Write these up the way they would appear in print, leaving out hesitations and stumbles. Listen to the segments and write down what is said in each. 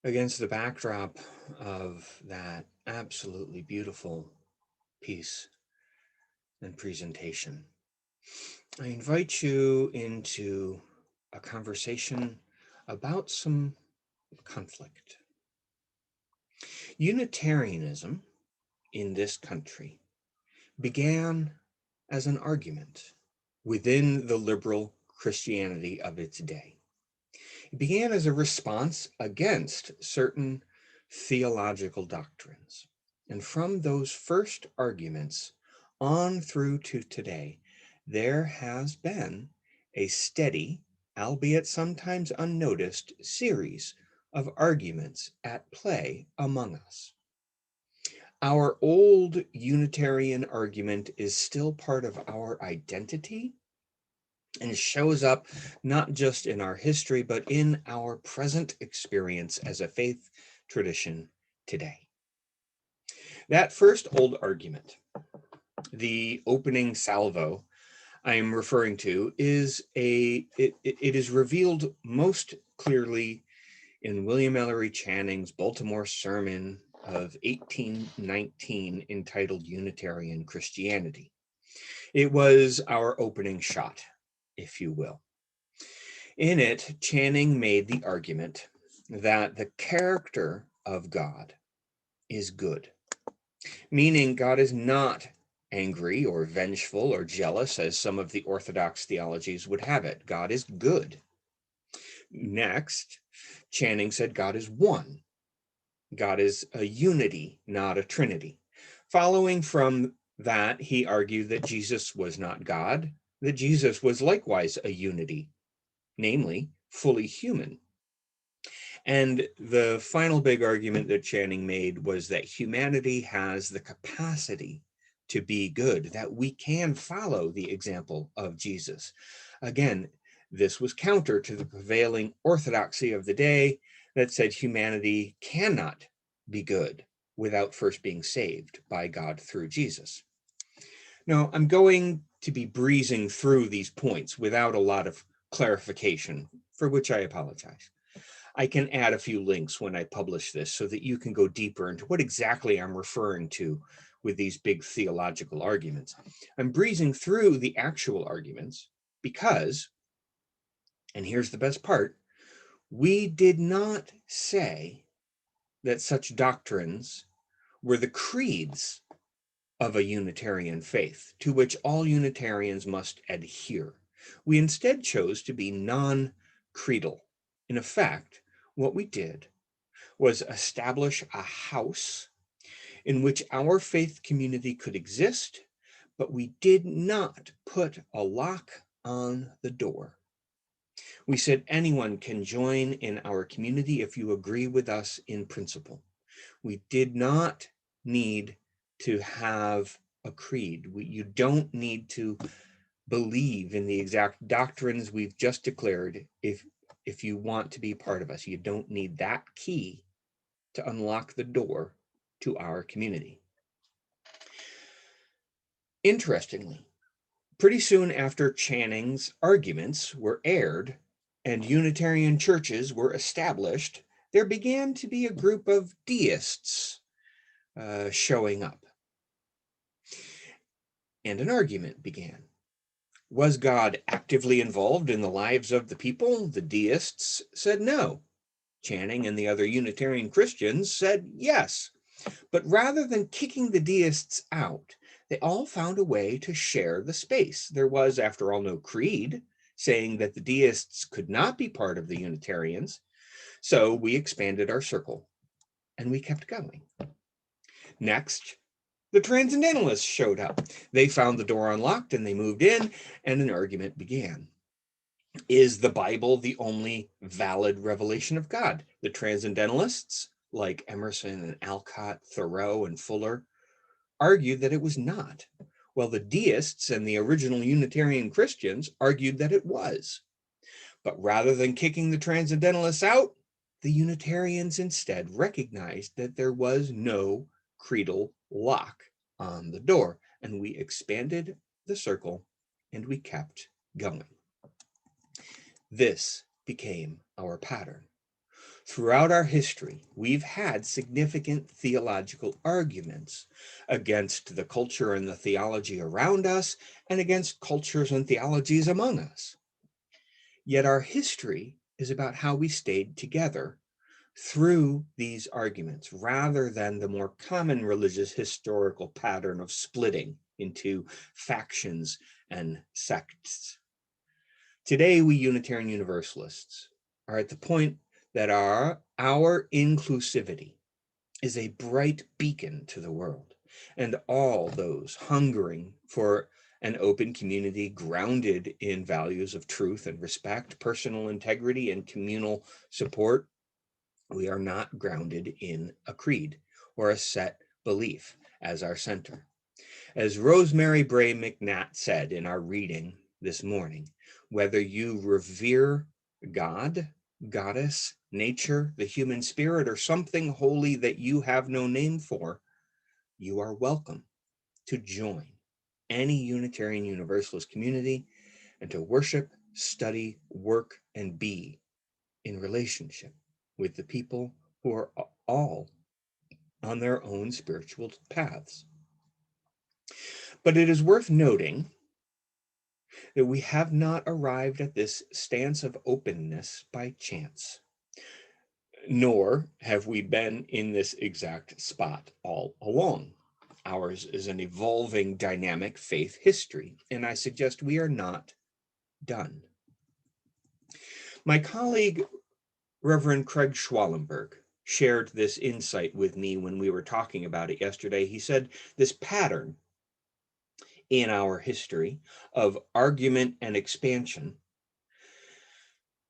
Against the backdrop of that absolutely beautiful piece and presentation, I invite you into a conversation about some conflict. Unitarianism in this country began as an argument within the liberal Christianity of its day. It began as a response against certain theological doctrines. And from those first arguments on through to today, there has been a steady, albeit sometimes unnoticed, series of arguments at play among us. Our old Unitarian argument is still part of our identity and shows up not just in our history, but in our present experience as a faith tradition today. That first old argument, the opening salvo I am referring to, it is revealed most clearly in William Ellery Channing's Baltimore sermon of 1819 entitled Unitarian Christianity. It was our opening shot, if you will. In it, Channing made the argument that the character of God is good, meaning God is not angry or vengeful or jealous, as some of the Orthodox theologies would have it. God is good. Next, Channing said God is one. God is a unity, not a trinity. Following from that, he argued that Jesus was not God, that Jesus was likewise a unity, namely, fully human. And the final big argument that Channing made was that humanity has the capacity to be good, that we can follow the example of Jesus. Again, this was counter to the prevailing orthodoxy of the day that said humanity cannot be good without first being saved by God through Jesus. Now, I'm going to be breezing through these points without a lot of clarification, for which I apologize. I can add a few links when I publish this so that you can go deeper into what exactly I'm referring to with these big theological arguments. I'm breezing through the actual arguments because, and here's the best part, we did not say that such doctrines were the creeds of a Unitarian faith to which all Unitarians must adhere. We instead chose to be non-creedal. In effect, what we did was establish a house in which our faith community could exist, but we did not put a lock on the door. We said anyone can join in our community if you agree with us in principle. We did not need to have a creed. You don't need to believe in the exact doctrines we've just declared if you want to be part of us. You don't need that key to unlock the door to our community. Interestingly, pretty soon after Channing's arguments were aired and Unitarian churches were established, there began to be a group of deists showing up. And an argument began. Was God actively involved in the lives of the people? The deists said no. Channing and the other Unitarian Christians said yes. But rather than kicking the deists out, they all found a way to share the space. There was, after all, no creed saying that the deists could not be part of the Unitarians. So we expanded our circle and we kept going. Next, the Transcendentalists showed up. They found the door unlocked and they moved in, and an argument began. Is the Bible the only valid revelation of God? The Transcendentalists, like Emerson and Alcott, Thoreau, and Fuller, argued that it was not, while the deists and the original Unitarian Christians argued that it was. But rather than kicking the Transcendentalists out, the Unitarians instead recognized that there was no creedal lock on the door, and we expanded the circle and we kept going. This became our pattern. Throughout our history, we've had significant theological arguments against the culture and the theology around us and against cultures and theologies among us. Yet our history is about how we stayed together through these arguments rather than the more common religious historical pattern of splitting into factions and sects. Today, we Unitarian Universalists are at the point that our inclusivity is a bright beacon to the world, and all those hungering for an open community grounded in values of truth and respect, personal integrity, and communal support. We are not grounded in a creed or a set belief as our center. As Rosemary Bray McNatt said in our reading this morning, whether you revere God, goddess, nature, the human spirit, or something holy that you have no name for, you are welcome to join any Unitarian Universalist community and to worship, study, work, and be in relationship with the people who are all on their own spiritual paths. But it is worth noting that we have not arrived at this stance of openness by chance, nor have we been in this exact spot all along. Ours is an evolving, dynamic faith history, and I suggest we are not done. My colleague, Reverend Craig Schwallenberg, shared this insight with me when we were talking about it yesterday. He said this pattern in our history of argument and expansion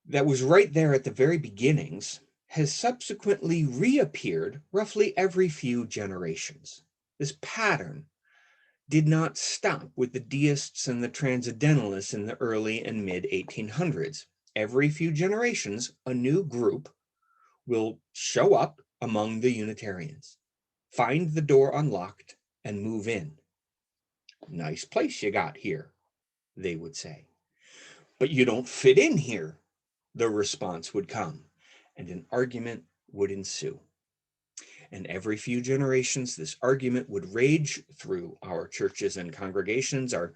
that was right there at the very beginnings has subsequently reappeared roughly every few generations. This pattern did not stop with the deists and the transcendentalists in the early and mid 1800s. Every few generations, a new group will show up among the Unitarians, find the door unlocked, and move in. Nice place you got here, they would say. But you don't fit in here, the response would come, and an argument would ensue. And every few generations, this argument would rage through our churches and congregations, our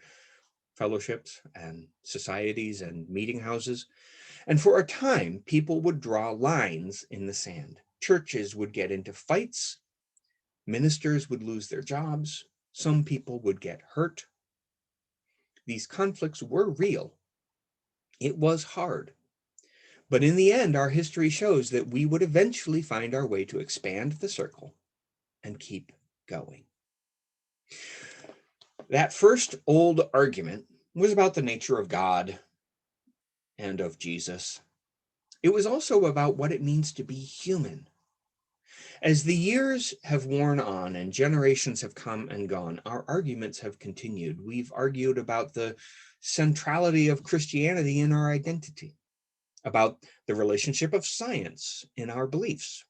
fellowships and societies and meeting houses. And for a time, people would draw lines in the sand. Churches would get into fights. Ministers would lose their jobs. Some people would get hurt. These conflicts were real. It was hard. But in the end, our history shows that we would eventually find our way to expand the circle and keep going. That first old argument was about the nature of God and of Jesus. It was also about what it means to be human. As the years have worn on and generations have come and gone, our arguments have continued. We've argued about the centrality of Christianity in our identity, about the relationship of science in our beliefs,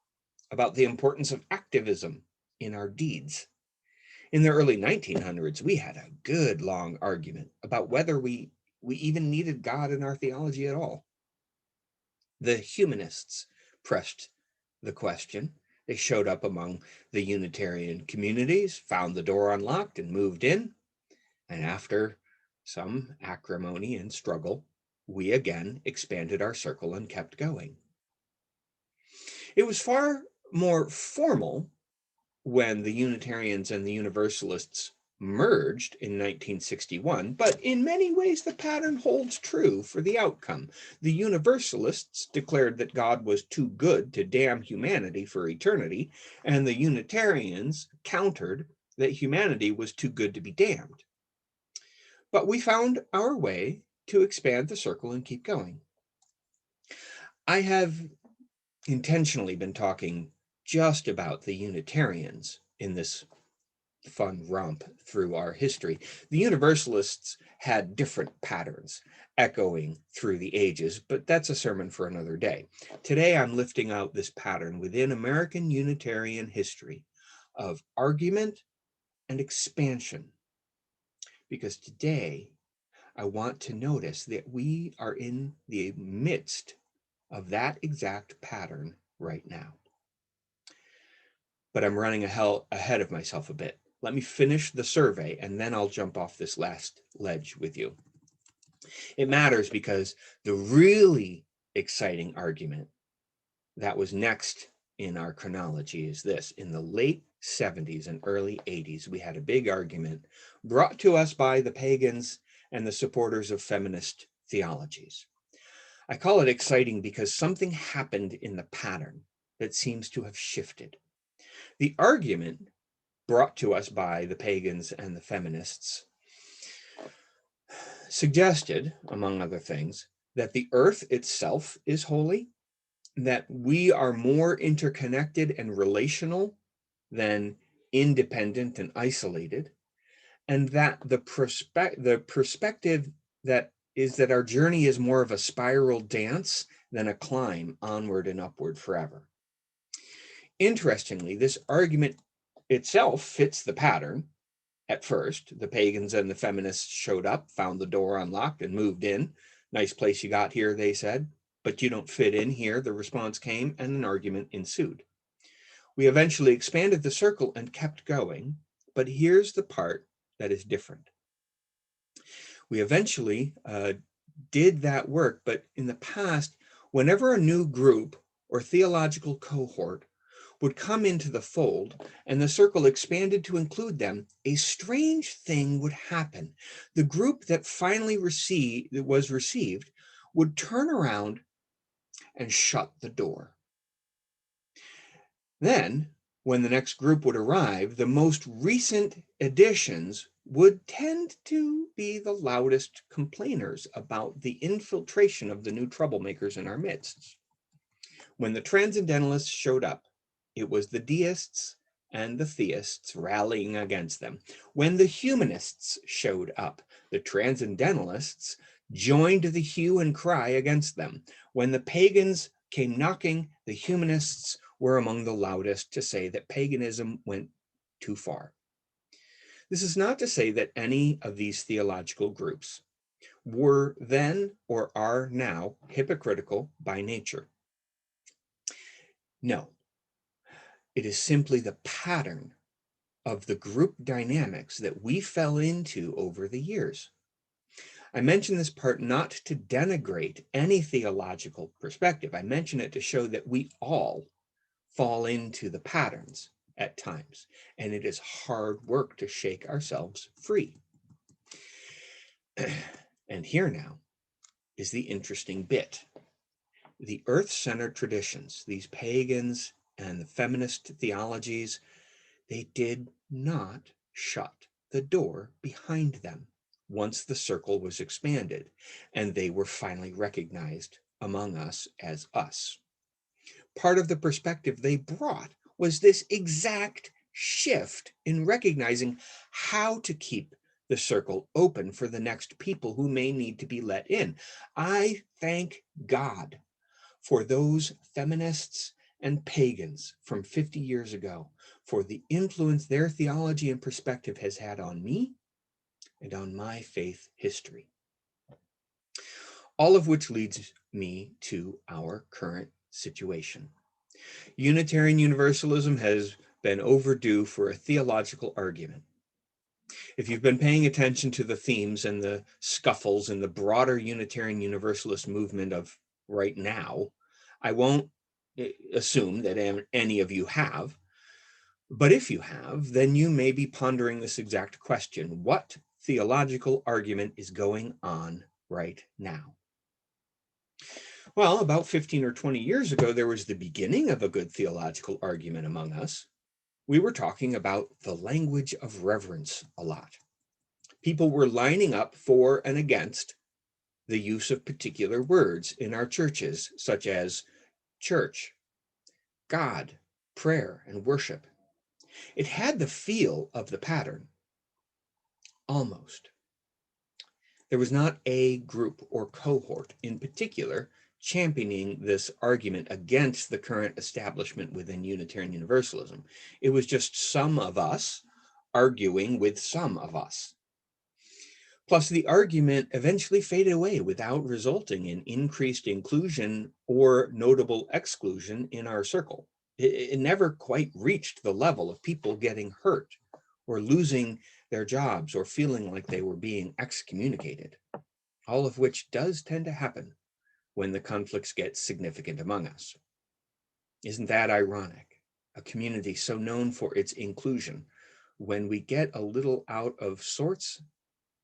about the importance of activism in our deeds. In the early 1900s, we had a good long argument about whether we even needed God in our theology at all. The humanists pressed the question. They showed up among the Unitarian communities, found the door unlocked, and moved in. And after some acrimony and struggle, we again expanded our circle and kept going. It was far more formal when the Unitarians and the Universalists merged in 1961, but in many ways the pattern holds true for the outcome. The Universalists declared that God was too good to damn humanity for eternity, and the Unitarians countered that humanity was too good to be damned. But we found our way to expand the circle and keep going. I have intentionally been talking just about the Unitarians in this fun romp through our history. The Universalists had different patterns echoing through the ages, but that's a sermon for another day. Today, I'm lifting out this pattern within American Unitarian history of argument and expansion, because today I want to notice that we are in the midst of that exact pattern right now. But I'm running ahead of myself a bit. Let me finish the survey, and then I'll jump off this last ledge with you. It matters because the really exciting argument that was next in our chronology is this. In the late 70s and early 80s, we had a big argument brought to us by the pagans and the supporters of feminist theologies. I call it exciting because something happened in the pattern that seems to have shifted. The argument brought to us by the pagans and the feminists suggested, among other things, that the earth itself is holy, that we are more interconnected and relational than independent and isolated, and that the perspective that is that our journey is more of a spiral dance than a climb onward and upward forever. Interestingly, this argument itself fits the pattern. At first, the pagans and the feminists showed up, found the door unlocked, and moved in. Nice place you got here, they said, but you don't fit in here. The response came, and an argument ensued. We eventually expanded the circle and kept going, but here's the part that is different. We eventually did that work, but in the past, whenever a new group or theological cohort would come into the fold and the circle expanded to include them, a strange thing would happen. The group that finally was received would turn around and shut the door. Then, when the next group would arrive, the most recent additions would tend to be the loudest complainers about the infiltration of the new troublemakers in our midst. When the transcendentalists showed up, it was the deists and the theists rallying against them. When the humanists showed up, the transcendentalists joined the hue and cry against them. When the pagans came knocking, the humanists were among the loudest to say that paganism went too far. This is not to say that any of these theological groups were then or are now hypocritical by nature. No, it is simply the pattern of the group dynamics that we fell into over the years. I mention this part not to denigrate any theological perspective. I mention it to show that we all fall into the patterns at times, and it is hard work to shake ourselves free. And here now is the interesting bit. The earth-centered traditions, these pagans and the feminist theologies, they did not shut the door behind them once the circle was expanded and they were finally recognized among us as us. Part of the perspective they brought was this exact shift in recognizing how to keep the circle open for the next people who may need to be let in. I thank God for those feminists and pagans from 50 years ago, for the influence their theology and perspective has had on me and on my faith history. All of which leads me to our current situation. Unitarian Universalism has been overdue for a theological argument. If you've been paying attention to the themes and the scuffles in the broader Unitarian Universalist movement of right now, I won't assume that any of you have, but if you have, then you may be pondering this exact question: what theological argument is going on right now? Well, about 15 or 20 years ago, there was the beginning of a good theological argument among us. We were talking about the language of reverence a lot. People were lining up for and against the use of particular words in our churches, such as church, God, prayer, and worship. It had the feel of the pattern, almost. There was not a group or cohort in particular championing this argument against the current establishment within Unitarian Universalism. It was just some of us arguing with some of us. Plus, the argument eventually faded away without resulting in increased inclusion or notable exclusion in our circle. It never quite reached the level of people getting hurt or losing their jobs or feeling like they were being excommunicated, all of which does tend to happen when the conflicts get significant among us. Isn't that ironic? A community so known for its inclusion, when we get a little out of sorts,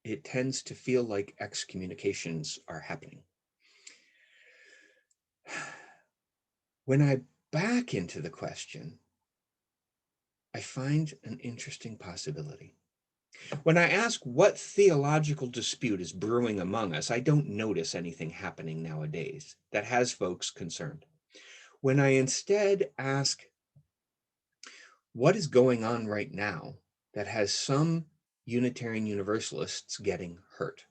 it tends to feel like excommunications are happening. When I back into the question, I find an interesting possibility. When I ask what theological dispute is brewing among us, I don't notice anything happening nowadays that has folks concerned. When I instead ask what is going on right now that has some Unitarian Universalists getting hurt,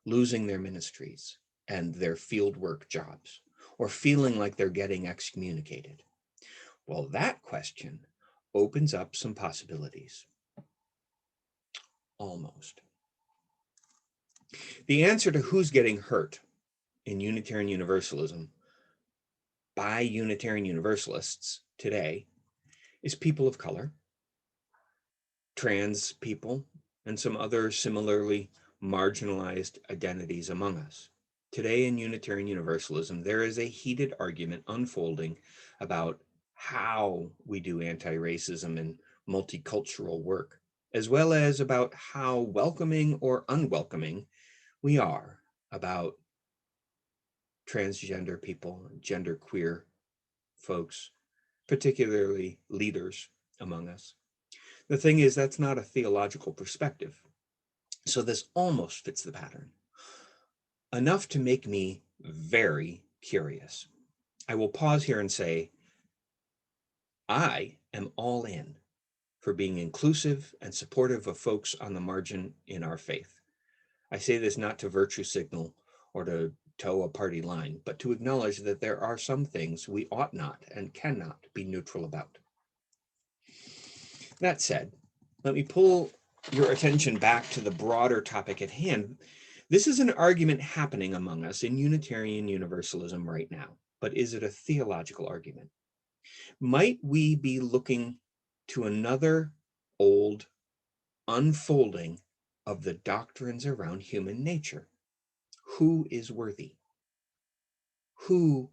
losing their ministries and their fieldwork jobs, or feeling like they're getting excommunicated, well, that question opens up some possibilities. Almost. The answer to who's getting hurt in Unitarian Universalism by Unitarian Universalists today is people of color, trans people, and some other similarly marginalized identities among us. Today in Unitarian Universalism, there is a heated argument unfolding about how we do anti-racism and multicultural work, as well as about how welcoming or unwelcoming we are about transgender people, genderqueer folks, particularly leaders among us. The thing is, that's not a theological perspective. So this almost fits the pattern, enough to make me very curious. I will pause here and say, I am all in for being inclusive and supportive of folks on the margin in our faith. I say this not to virtue signal or to toe a party line, but to acknowledge that there are some things we ought not and cannot be neutral about. That said, let me pull your attention back to the broader topic at hand. This is an argument happening among us in Unitarian Universalism right now, but is it a theological argument? Might we be looking to another old unfolding of the doctrines around human nature? Who is worthy? Who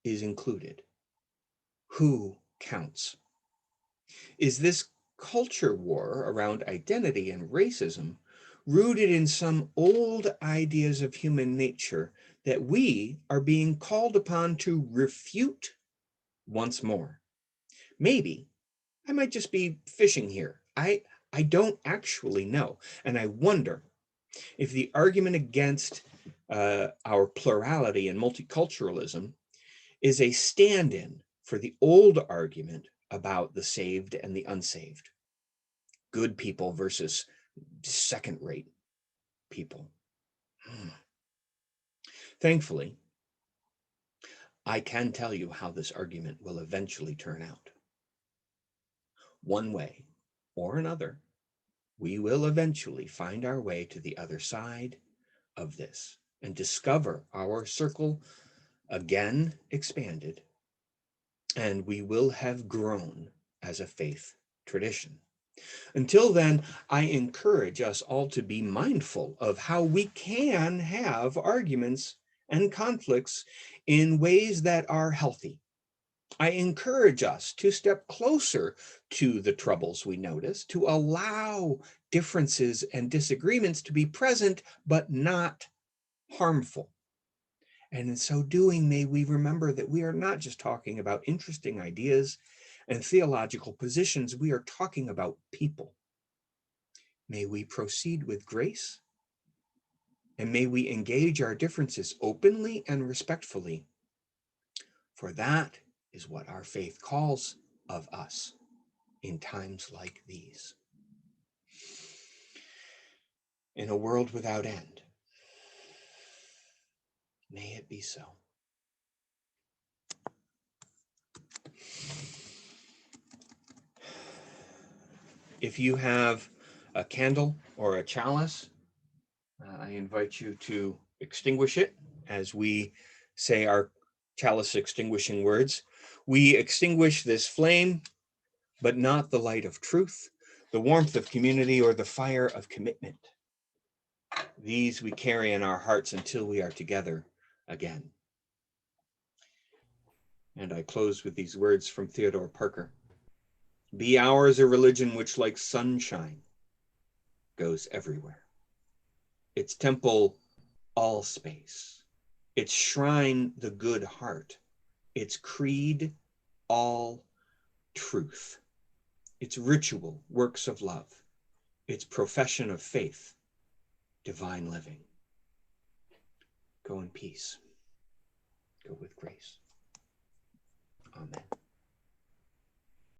is included? Who counts? Is this culture war around identity and racism rooted in some old ideas of human nature that we are being called upon to refute once more? Maybe I might just be fishing here. I don't actually know. And I wonder if the argument against our plurality and multiculturalism is a stand-in for the old argument about the saved and the unsaved, good people versus second-rate people. Thankfully, I can tell you how this argument will eventually turn out. One way or another, we will eventually find our way to the other side of this and discover our circle again expanded, and we will have grown as a faith tradition. Until then, I encourage us all to be mindful of how we can have arguments and conflicts in ways that are healthy. I encourage us to step closer to the troubles we notice, to allow differences and disagreements to be present, but not harmful. And in so doing, may we remember that we are not just talking about interesting ideas and theological positions, we are talking about people. May we proceed with grace, and may we engage our differences openly and respectfully, for that is what our faith calls of us in times like these. In a world without end, may it be so. If you have a candle or a chalice, I invite you to extinguish it as we say our chalice extinguishing words. We extinguish this flame, but not the light of truth, the warmth of community, or the fire of commitment. These we carry in our hearts until we are together again. And I close with these words from Theodore Parker. Be ours a religion which, like sunshine, goes everywhere. Its temple, all space. Its shrine, the good heart. Its creed, all truth. Its ritual, works of love. Its profession of faith, divine living. Go in peace. Go with grace. Amen.